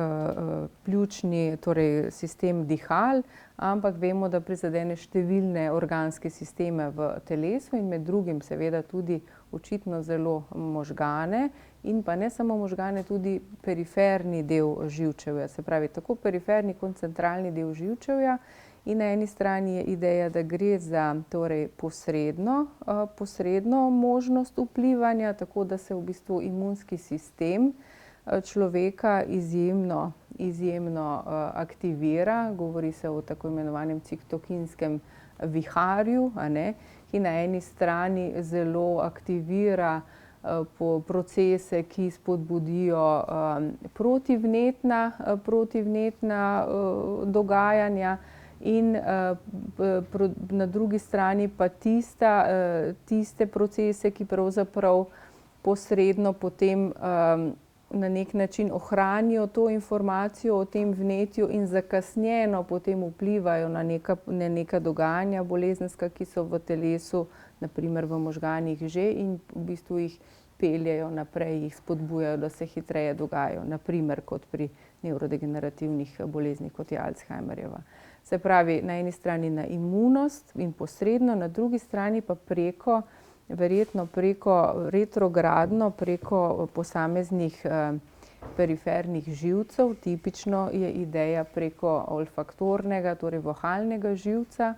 pljučni, torej sistem dihal, ampak vemo, da prizadene številne organske sisteme v telesu in med drugim seveda tudi očitno zelo možgane in pa ne samo možgane, tudi periferni del živčevja, se pravi tako periferni kot centralni del živčevja. In na eni strani je ideja, da gre za torej posredno možnost vplivanja, tako da se v bistvu imunski sistem človeka izjemno aktivira, govori se o tako imenovanem ciktokinskem viharju, a ne, ki na eni strani zelo aktivira procese, ki spodbudijo protivnetna dogajanja in na drugi strani pa tiste procese, ki pravzaprav posredno potem na nek način ohranijo to informacijo o tem vnetju in zakasnjeno potem vplivajo na neka dogajanja bolezenska, ki so v telesu, na primer v možganih že in v bistvu jih peljejo naprej, jih spodbujajo, da se hitreje dogajajo, na primer kot pri nevrodegenerativnih boleznih, kot je Alzheimerjeva. Se pravi, na eni strani na imunost in posredno, na drugi strani pa verjetno preko retrogradno, preko posameznih perifernih živcev, tipično je ideja preko olfaktornega, torej vohalnega živca,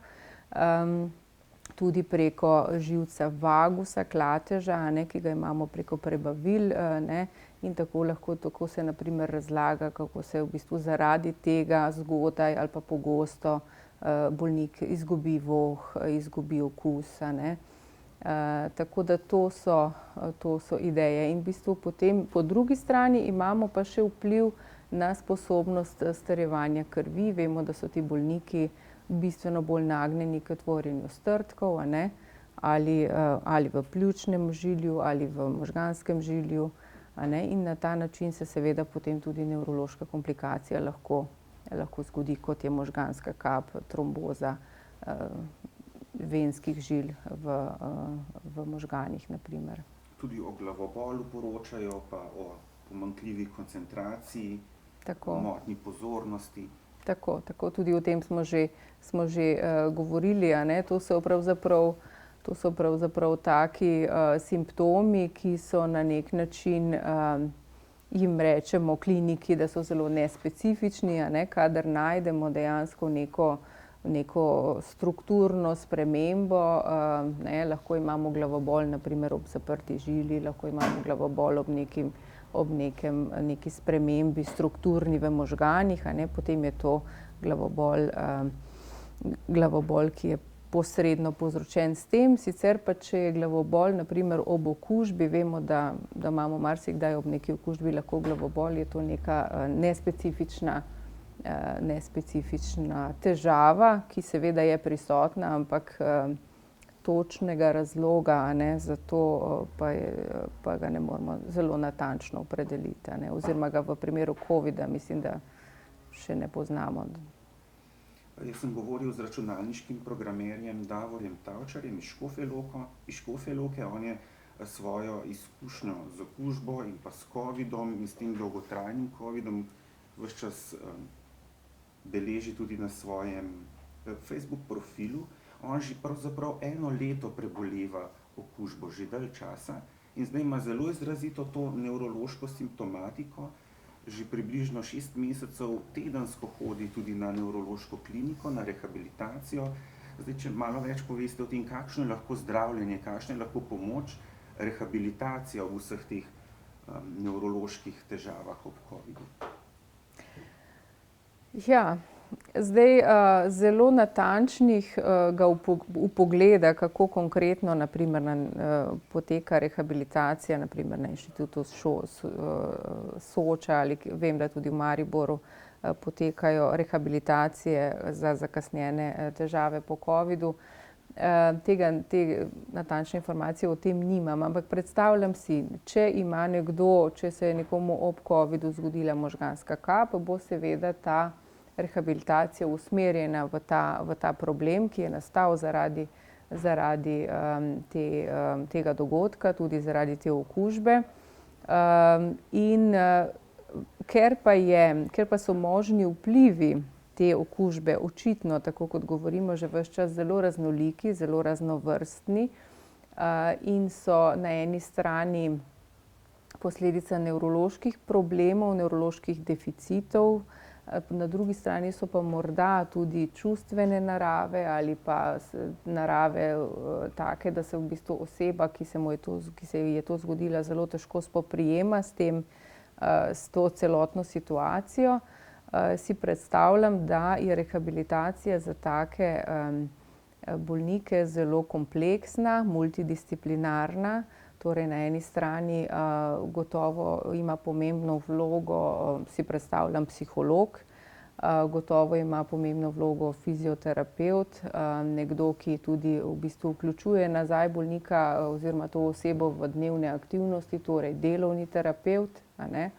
tudi preko živca vagusa, klateža, ne, ki ga imamo preko prebavil, ne, in tako se na primer razlaga, kako se v bistvu zaradi tega zgodaj ali pa pogosto bolnik izgubi voh, izgubi okus, ne. Tako da to so ideje in v bistvu potem po drugi strani imamo pa še vpliv na sposobnost starjevanja krvi. Vemo, da so ti bolniki bistveno bolj nagnjeni k tvorjenju strdkov, a ne, ali v pljučnem žilju ali v možganskem žilju, a ne, in na ta način se seveda potem tudi nevrološka komplikacija lahko zgodi, kot je možganska kap, tromboza venskih žil v možganih, na primer. Tudi o glavobolu poročajo, pa o pomanjkljivi koncentraciji, o motnji pozornosti. Tako, tudi o tem smo že govorili, a ne, to so pravzaprav taki simptomi, ki so na nek način, jim rečemo kliniki, da so zelo nespecifični, a ne, kadar najdemo dejansko neko strukturno spremembo, ne, lahko imamo glavobol na primer ob zaprti žili, lahko imamo glavobol ob neki spremembi strukturni v možganih, a ne, potem je to glavobol, ki je posredno povzročen s tem. Sicer pa, če je glavobol na primer ob okužbi, vemo, da imamo marsikdaj ob neki okužbi lahko glavobol, je to neka nespecifična težava, ki seveda je prisotna, ampak točnega razloga, a ne, zato pa ga ne moremo zelo natančno opredeliti, a ne, oziroma ga v primeru covida mislim, da še ne poznamo. Jaz sem govoril z računalniškim programerjem Davorjem Tavčarjem iz Škofje Loke. On je svojo izkušnjo z okužbo in pa s covidom in s tem dolgotrajnim covidom ves čas beleži tudi na svojem Facebook profilu. On že pravzaprav 1 leto preboleva okužbo, že dalj časa, in zdaj ima zelo izrazito to nevrološko simptomatiko. Že približno 6 mesecev tedensko hodi tudi na nevrološko kliniko, na rehabilitacijo. Zdaj, če malo več poveste o tem, kakšno je lahko zdravljenje, kakšna je lahko pomoč, rehabilitacija v vseh teh nevroloških težavah ob covidu. Ja, zdaj zelo natančnih vpogleda, kako konkretno na primer poteka rehabilitacija, na primer na Inštitutu Soča, ali vem, da tudi v Mariboru potekajo rehabilitacije za zakasnjene težave po covidu. Te natančne informacije o tem nimam, ampak predstavljam si, če ima nekdo, če se je nekomu ob covidu zgodila možganska kap, bo seveda ta rehabilitacija usmerjena v ta problem, ki je nastal zaradi tega dogodka, tudi zaradi te okužbe. Ker pa so možni vplivi te okužbe očitno, tako kot govorimo že ves čas, zelo raznoliki, zelo raznovrstni in so na eni strani posledica nevroloških problemov, nevroloških deficitov, na drugi strani so pa morda tudi čustvene narave ali pa narave take, da se v bistvu oseba, ki se ji je to zgodila, zelo težko spoprijema s to celotno situacijo. Si predstavljam, da je rehabilitacija za take bolnike zelo kompleksna, multidisciplinarna. Torej na eni strani gotovo ima pomembno vlogo, si predstavljam, psiholog, gotovo ima pomembno vlogo fizioterapevt, nekdo, ki tudi v bistvu vključuje nazaj bolnika oziroma to osebo v dnevne aktivnosti, torej delovni terapevt, a ne.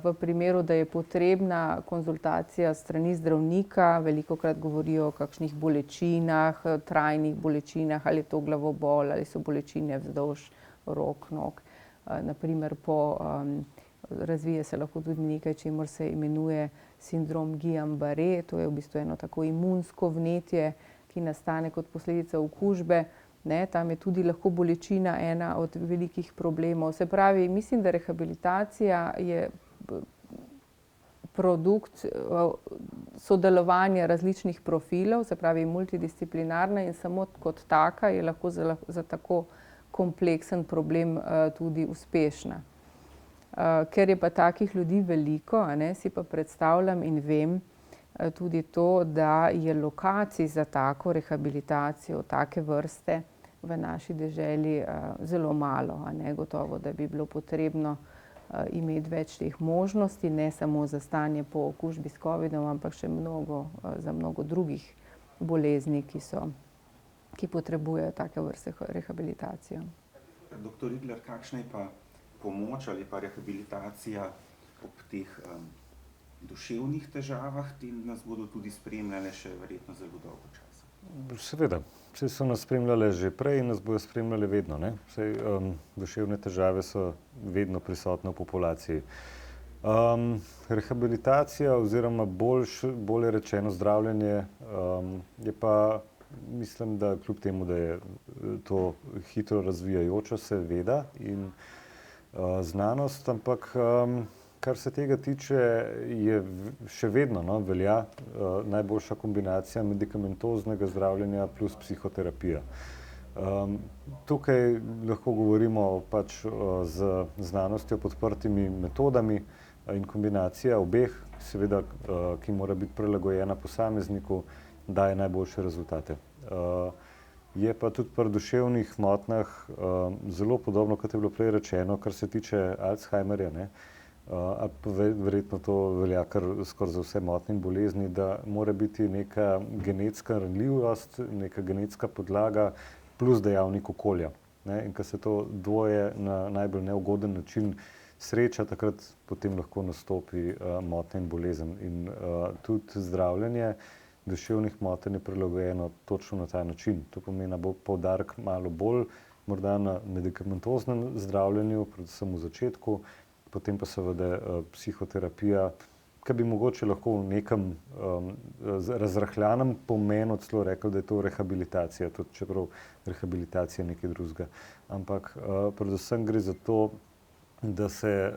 V primeru, da je potrebna konzultacija s strani zdravnika, velikokrat govorijo o kakšnih bolečinah, trajnih bolečinah, ali je to glavobol, ali so bolečine vzdolž rok, nog. Na primer, razvije se lahko tudi nekaj, čemur se imenuje sindrom Guillain-Barré, to je v bistvu eno tako imunsko vnetje, ki nastane kot posledica okužbe. Ne, tam je tudi lahko bolečina ena od velikih problemov. Se pravi, mislim, da rehabilitacija je produkt sodelovanja različnih profilov, se pravi multidisciplinarna, in samo kot taka je lahko za tako kompleksen problem tudi uspešna. Ker je pa takih ljudi veliko, a ne, si pa predstavljam in vem tudi to, da je lokacij za tako rehabilitacijo, take vrste v naši deželi zelo malo, a ne, gotovo, da bi bilo potrebno imeti več teh možnosti, ne samo za stanje po okužbi s covidom, ampak še za mnogo drugih bolezni, ki potrebujejo take vrste rehabilitacijo. Doktor Rigler, kakšna je pa pomoč ali pa rehabilitacija ob teh duševnih težavah, te nas bodo tudi spremljale še verjetno zelo dolgo časa? Seveda, saj so nas spremljale že prej in nas bodo spremljale vedno, ne. Saj duševne težave so vedno prisotne v populaciji. Rehabilitacija oziroma bolje rečeno zdravljenje je pa, mislim, da kljub temu, da je to hitro razvijajoča se veda in znanost, ampak kar se tega tiče, je še vedno velja najboljša kombinacija medikamentoznega zdravljenja plus psihoterapija. Tukaj lahko govorimo pač z znanostjo podprtimi metodami in kombinacija obeh, seveda, ki mora biti prilagojena posamezniku, daje najboljše rezultate. Je pa tudi pri duševnih motnjah zelo podobno, kot je bilo prej rečeno, kar se tiče Alzheimerja, ne. Verjetno to velja kar skoraj za vse motnje in bolezni, da mora biti neka genetska ranljivost, neka genetska podlaga plus dejavnik okolja. Ne? In ko se to dvoje na najbolj neugoden način sreča, takrat potem lahko nastopi motnja in bolezen. In tudi zdravljenje duševnih motenj je prilagojeno točno na ta način. To pomeni, da bo poudarek malo bolj morda na medikamentoznem zdravljenju, predvsem v začetku, potem pa seveda psihoterapija, ki bi mogoče lahko v nekem razrahljanem pomenu celo rekli, da je to rehabilitacija, tudi čeprav rehabilitacija je nekaj drugega. Ampak predvsem gre za to, da se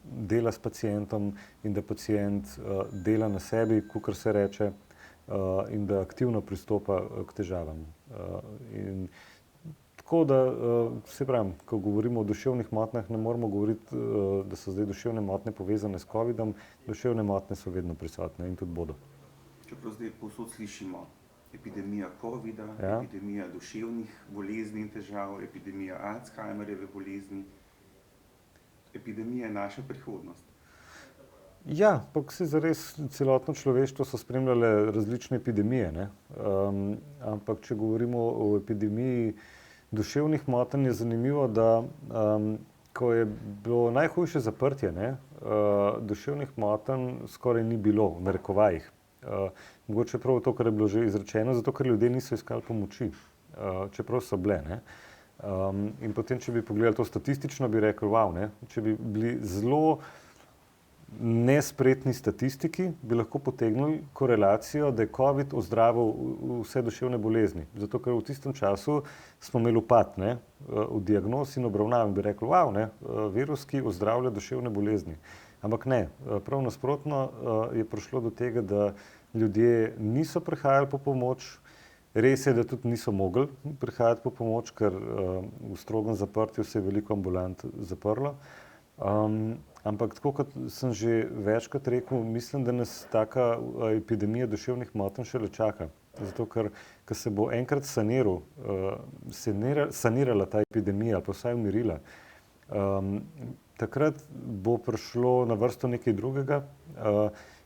dela s pacientom in da pacient dela na sebi, kakor se reče, in da aktivno pristopa k težavam. Tako da, se pravim, ko govorimo o duševnih motnjah, ne moramo govoriti, da so zdaj duševne motnje povezane s covidom, duševne motnje so vedno prisotne in tudi bodo. Čeprav zdaj povsod slišimo epidemija covida, Ja. epidemija duševnih bolezni in težav, epidemija Alzheimerjeve bolezni. Epidemija je naša prihodnost. Ja, ampak se zares celotno človeštvo so spremljale različne epidemije, ne. Ampak če govorimo o epidemiji duševnih motenj, je zanimivo, da ko je bilo najhujše zaprtje, ne, duševnih motenj skoraj ni bilo, v narekovajih. Mogoče prav to, kar je bilo že izrečeno, zato ker ljudje niso iskali pomoči, čeprav so bile, ne. In potem, če bi pogledali to statistično, bi rekli, wow, ne, če bi bili zelo nespretni statistiki, bi lahko potegnili korelacijo, da je COVID ozdravil vse duševne bolezni. Zato, ker v tistem času smo imeli upad, ne, v diagnoz in obravnav in bi rekli, wow, ne, virus, ki ozdravlja duševne bolezni. Ampak ne, prav nasprotno je prišlo do tega, da ljudje niso prihajali po pomoč. Res je, da tudi niso mogli prihajati po pomoč, ker v strogem zaprtju se je veliko ambulant zaprlo. Ampak tako kot sem že večkrat rekel, mislim, da nas taka epidemija duševnih motenj šele čaka. Zato ker se bo enkrat sanirala ta epidemija ali pa vsaj umirila, takrat bo prišlo na vrsto nekaj drugega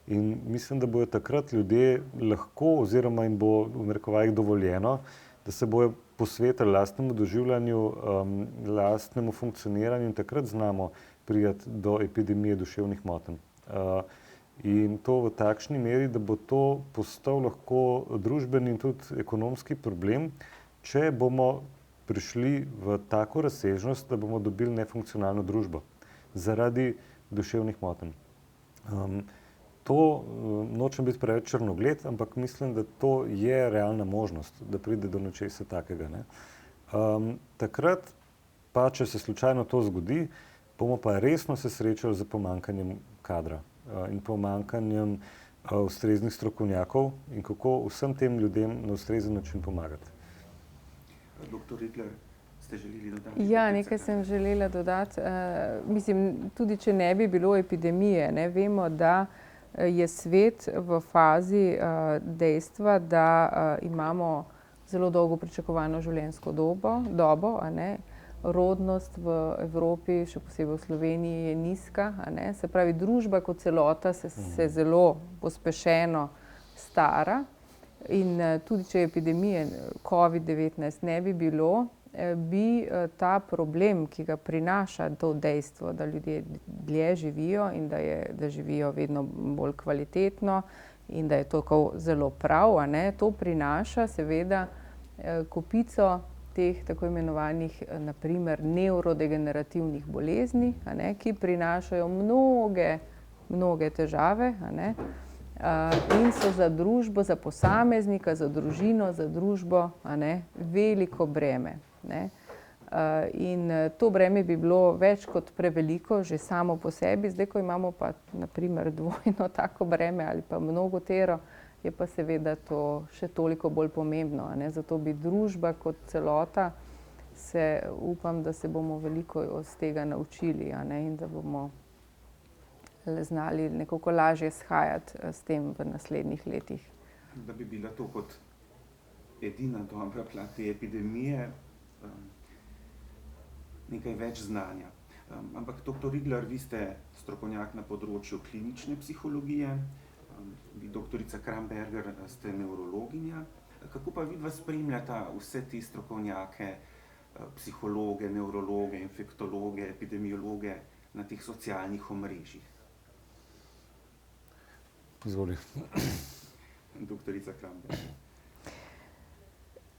in mislim, da bojo takrat ljudje lahko oziroma jim bo v narekovajih dovoljeno, da se bojo posvetili lastnemu doživljanju, lastnemu funkcioniranju in takrat znamo priti do epidemije duševnih motenj. In to v takšni meri, da bo to postal lahko družbeni in tudi ekonomski problem, če bomo prišli v tako razsežnost, da bomo dobili nefunkcionalno družbo zaradi duševnih motenj. To nočem biti preveč črnogled, ampak mislim, da to je realna možnost, da pride do nečesa takega, ne. Takrat pa, če se slučajno to zgodi, bomo pa resno se srečali z pomanjkanjem kadra in pomanjkanjem ustreznih strokovnjakov in kako vsem tem ljudem na ustrezen način pomagati. Doktor Rittler, ste želeli dodati? Ja, nekaj sem želela dodati. Mislim, tudi če ne bi bilo epidemije, ne, vemo, da je svet v fazi dejstva, da imamo zelo dolgo pričakovano življenjsko dobo, a ne. Rodnost v Evropi, še posebej v Sloveniji, je nizka, a ne. Se pravi, družba kot celota se zelo pospešeno stara in tudi če epidemije COVID-19 ne bi bilo, bi ta problem, ki ga prinaša to dejstvo, da ljudje dlje živijo in da živijo vedno bolj kvalitetno in da je to zelo prav, a ne, to prinaša seveda kopico teh tako imenovanih, na primer, nevrodegenerativnih bolezni, a ne, ki prinašajo mnoge težave, a ne, in so za družbo, za posameznika, za družino, za družbo, a ne, veliko breme, ne. In to breme bi bilo več kot preveliko že samo po sebi, zdaj, ko imamo pa na primer dvojno tako breme ali pa mnogotero, je pa seveda to še toliko bolj pomembno, a ne. Zato bi družba kot celota upam, da se bomo veliko iz tega naučili, a ne, in da bomo znali nekako lažje shajati s tem v naslednjih letih. Da bi bila to kot edina dobra plat te epidemije nekaj več znanja. Ampak, dr. Rigler, vi ste strokovnjak na področju klinične psihologije, vi, doktorica Kramberger, ste nevrologinja. Kako pa vidva spremljata vse te strokovnjake, psihologe, nevrologe, infektologe, epidemiologe na teh socialnih omrežjih? Izvoli. Doktorica Kramberger.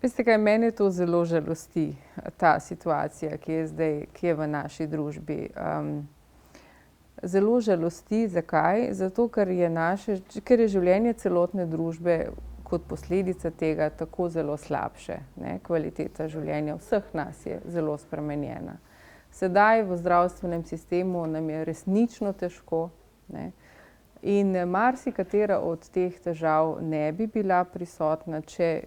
Veste kaj, mene to zelo žalosti, ta situacija, ki je zdaj, ki je v naši družbi. Zelo žalosti, zakaj? Zato, ker je življenje celotne družbe kot posledica tega tako zelo slabše, ne? Kvaliteta življenja vseh nas je zelo spremenjena. Sedaj v zdravstvenem sistemu nam je resnično težko, ne? In marsikatera od teh težav ne bi bila prisotna, če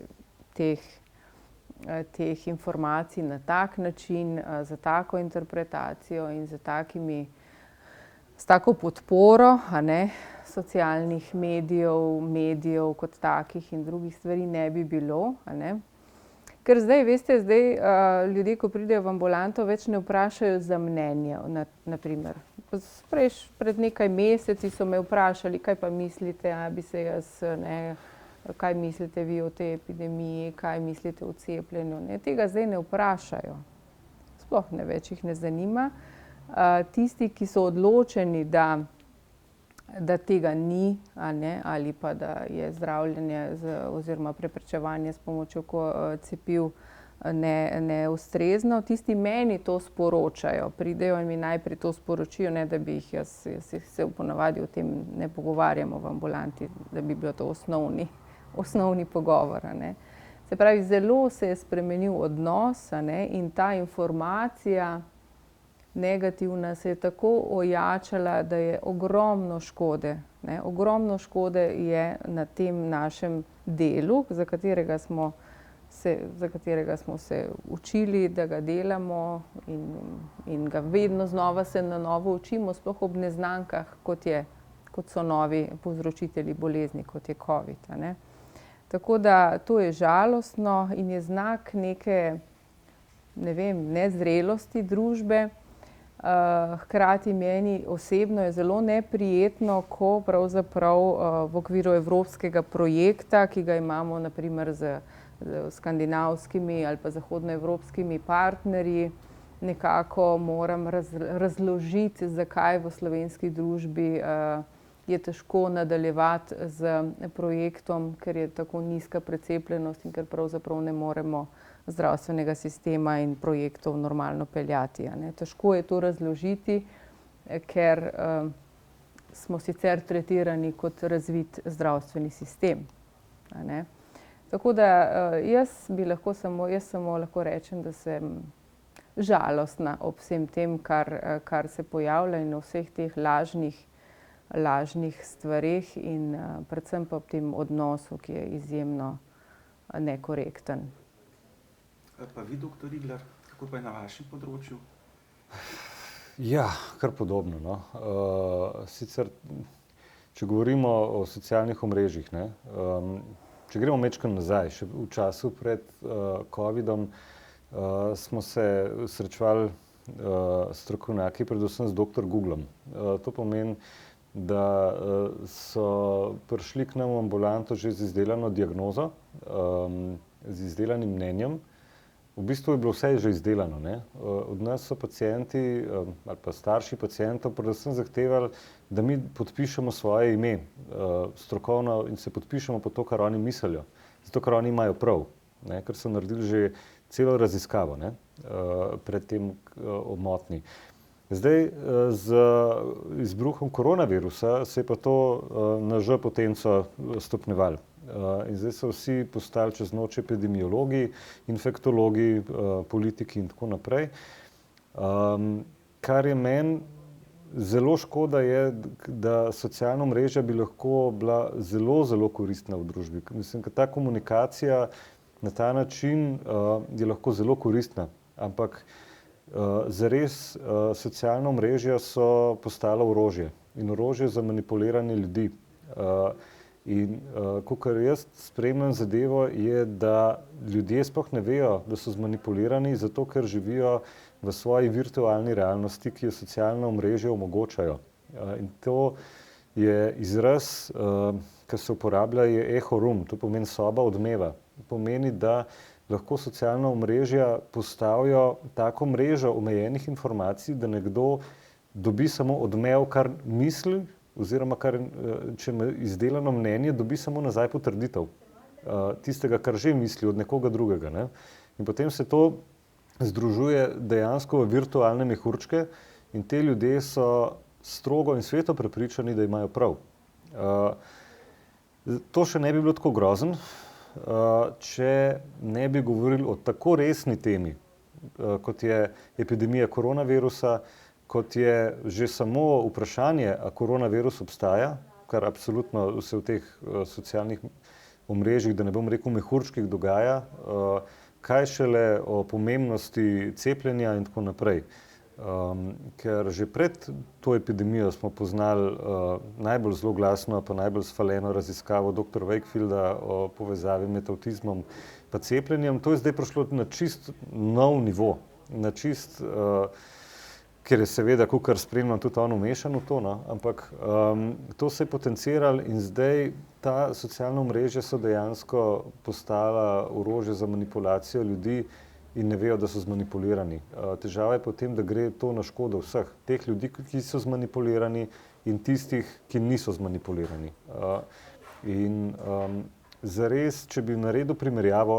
teh informacij na tak način, za tako interpretacijo in s tako podporo, a ne, socialnih medijev kot takih in drugih stvari ne bi bilo, a ne. Ker zdaj, veste, ljudje, ko pridejo v ambulanto, več ne vprašajo za mnenje, na primer. Pred nekaj meseci so me vprašali, kaj pa mislite, kaj mislite vi o tej epidemiji, kaj mislite o cepljenju. Tega zdaj ne vprašajo. Sploh ne več jih ne zanima. Tisti, ki so odločeni, da tega ni, a ne, ali pa da je zdravljenje oziroma preprečevanje s pomočjo cepiv neustrezno, tisti meni to sporočajo. Pridejo in mi najprej to sporočijo, ne da bi jih jaz se ponavadi o tem ne pogovarjamo v ambulanti, da bi bilo to osnovni pogovor, a ne. Se pravi, zelo se je spremenil odnos, a ne, in ta informacija negativna se je tako ojačala, da je ogromno škode, ne. Ogromno škode je na tem našem delu, za katerega smo se učili, da ga delamo in ga vedno znova se na novo učimo, sploh ob neznankah, kot so novi povzročitelji bolezni, kot je COVID, a ne. Tako da to je žalostno in je znak neke, ne vem, nezrelosti družbe. Hkrati meni osebno je zelo neprijetno, ko pravzaprav v okviru evropskega projekta, ki ga imamo na primer z skandinavskimi ali pa zahodnoevropskimi partnerji, nekako moram razložiti, zakaj v slovenski družbi je težko nadaljevati z projektom, ker je tako nizka precepljenost in ker pravzaprav ne moremo zdravstvenega sistema in projektov normalno peljati, a ne. Težko je to razložiti, ker smo sicer tretirani kot razvit zdravstveni sistem, a ne. Tako da jaz samo lahko rečem, da sem žalostna ob vsem tem, kar se pojavlja in o vseh teh lažnih stvareh in predvsem pa ob tem odnosu, ki je izjemno nekorekten. Pa vi, doktor Rigler, kako pa je na vašem področju? Ja, kar podobno, no. Sicer, če govorimo o socialnih omrežjih, ne, če gremo majčkeno nazaj, še v času pred covidom, smo se srečevali strokovnjaki predvsem z dr. Googlom. To pomeni, da so prišli k nam v ambulanto že z izdelano diagnozo, z izdelanim mnenjem. V bistvu je bilo vse že izdelano, ne. Od nas so pacienti ali pa starši pacientov predvsem zahtevali, da mi podpišemo svoje ime strokovno in se podpišemo pod to, kar oni mislijo. Zato, ker oni imajo prav, ne, ker so naredili že celo raziskavo, ne, pred tem omotni. Zdaj, z izbruhom koronavirusa se je pa to na ž potenco stopnjevalo. In zdaj so vsi postali čez noč epidemiologi, infektologi, politiki in tako naprej. Kar je meni zelo škoda je, da socialna omrežja bi lahko bila zelo, zelo koristna v družbi. Mislim, da ta komunikacija na ta način je lahko zelo koristna, ampak zares socialna omrežja so postala orožje in orožje za manipuliranje ljudi. In kakor jaz spremljam zadevo, je, da ljudje sploh ne vejo, da so zmanipulirani, zato ker živijo v svoji virtualni realnosti, ki jo socialna omrežja omogočajo. In to je izraz, ki se uporablja, je echo room, to pomeni soba odmeva. Pomeni, da lahko socialna omrežja postavijo tako mrežo omejenih informacij, da nekdo dobi samo odmev, kar misli, oziroma kar, če ima izdelano mnenje, dobi samo nazaj potrditev tistega, kar že misli od nekoga drugega. Ne? In potem se to združuje dejansko v virtualne mehurčke in te ljudje so strogo in sveto prepričani, da imajo prav. To še ne bi bilo tako grozno, če ne bi govorili o tako resni temi, kot je epidemija koronavirusa, kot je že samo vprašanje, a koronavirus obstaja, kar absolutno se v teh socialnih omrežjih, da ne bom rekel mehurčkih, dogaja, kaj šele o pomembnosti cepljenja in tako naprej. Ker že pred to epidemijo smo poznali najbolj zloglasno pa najbolj sfaleno raziskavo dr. Wakefielda o povezavi med avtizmom pa cepljenjem. To je zdaj prišlo na čist nov nivo, na čist, ker je seveda, kakor spremljam, tudi on vmešan v to, no? Ampak to se je potenciralo in zdaj ta socialna omrežja so dejansko postala orožje za manipulacijo ljudi in ne vejo, da so zmanipulirani. Težava je potem, da gre to na škodo vseh. Teh ljudi, ki so zmanipulirani in tistih, ki niso zmanipulirani. In zares, če bi naredil primerjavo,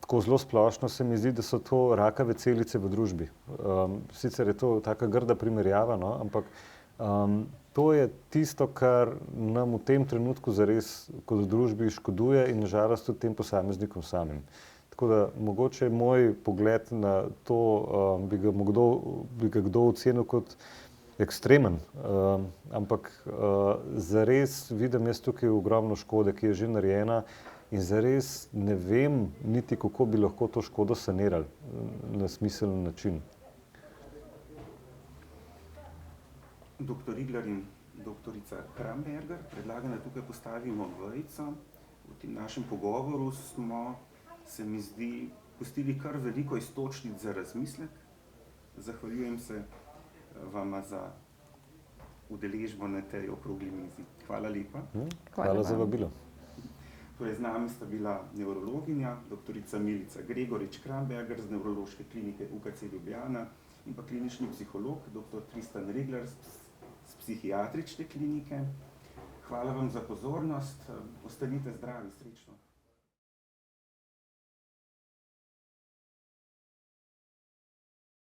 tako zelo splošno se mi zdi, da so to rakave celice v družbi. Sicer je to taka grda primerjava, no, ampak to je tisto, kar nam v tem trenutku zares kot družbi škoduje in na žalost tudi tem posameznikom samim. Tako da mogoče moj pogled na to bi ga kdo ocenil kot ekstremen, ampak zares vidim jaz tukaj ogromno škode, ki je že narejena. In zares ne vem niti, kako bi lahko to škodo sanirali na smiseln način. Doktor Rigler in doktorica Kramberger, predlagam, da tukaj postavimo vejico. V tem našem pogovoru smo, se mi zdi, pustili kar veliko iztočnic za razmislek. Zahvaljujem se vama za udeležbo na tej okrogli mizi. Hvala lepa. Hvala za vabilo. Torej, z nami sta bila nevrologinja, doktorica Milica Gregorič-Kramberger z Nevrološke klinike UKC Ljubljana in pa klinični psiholog, dr. Tristan Rigler z psihiatrične klinike. Hvala vam za pozornost, ostanite zdravi, srečno.